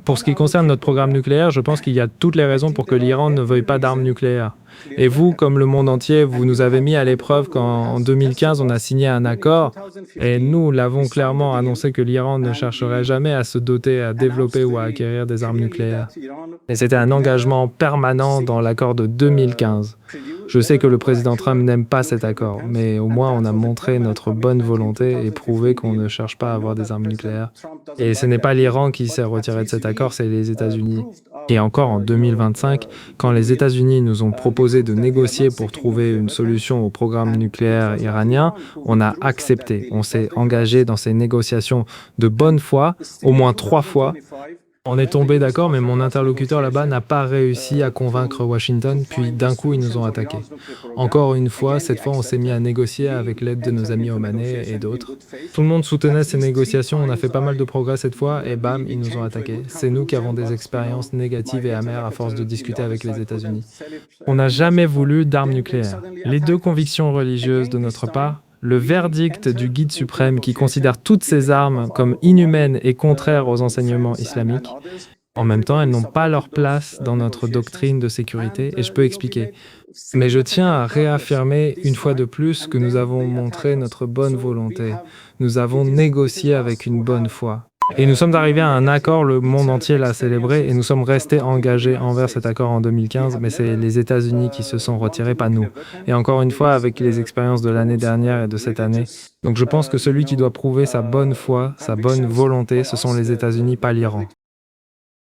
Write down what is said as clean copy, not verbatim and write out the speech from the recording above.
Pour ce qui concerne notre programme nucléaire, je pense qu'il y a toutes les raisons pour que l'Iran ne veuille pas d'armes nucléaires. Et vous, comme le monde entier, vous nous avez mis à l'épreuve quand, en 2015, on a signé un accord, et nous l'avons clairement annoncé que l'Iran ne chercherait jamais à se doter, à développer ou à acquérir des armes nucléaires. Et c'était un engagement permanent dans l'accord de 2015. Je sais que le président Trump n'aime pas cet accord, mais au moins on a montré notre bonne volonté et prouvé qu'on ne cherche pas à avoir des armes nucléaires. Et ce n'est pas l'Iran qui s'est retiré de cet accord, c'est les États-Unis. Et encore en 2025, quand les États-Unis nous ont proposé de négocier pour trouver une solution au programme nucléaire iranien, on a accepté. On s'est engagé dans ces négociations de bonne foi, au moins 3 fois. On est tombé d'accord, mais mon interlocuteur là-bas n'a pas réussi à convaincre Washington, puis d'un coup, ils nous ont attaqués. Encore une fois, cette fois, on s'est mis à négocier avec l'aide de nos amis omanais et d'autres. Tout le monde soutenait ces négociations, on a fait pas mal de progrès cette fois, et bam, ils nous ont attaqués. C'est nous qui avons des expériences négatives et amères à force de discuter avec les États-Unis. On n'a jamais voulu d'armes nucléaires. Les deux convictions religieuses de notre part, le verdict du Guide suprême qui considère toutes ces armes comme inhumaines et contraires aux enseignements islamiques. En même temps, elles n'ont pas leur place dans notre doctrine de sécurité, et je peux expliquer. Mais je tiens à réaffirmer une fois de plus que nous avons montré notre bonne volonté. Nous avons négocié avec une bonne foi. Et nous sommes arrivés à un accord, le monde entier l'a célébré, et nous sommes restés engagés envers cet accord en 2015, mais c'est les États-Unis qui se sont retirés, pas nous. Et encore une fois, avec les expériences de l'année dernière et de cette année. Donc je pense que celui qui doit prouver sa bonne foi, sa bonne volonté, ce sont les États-Unis, pas l'Iran.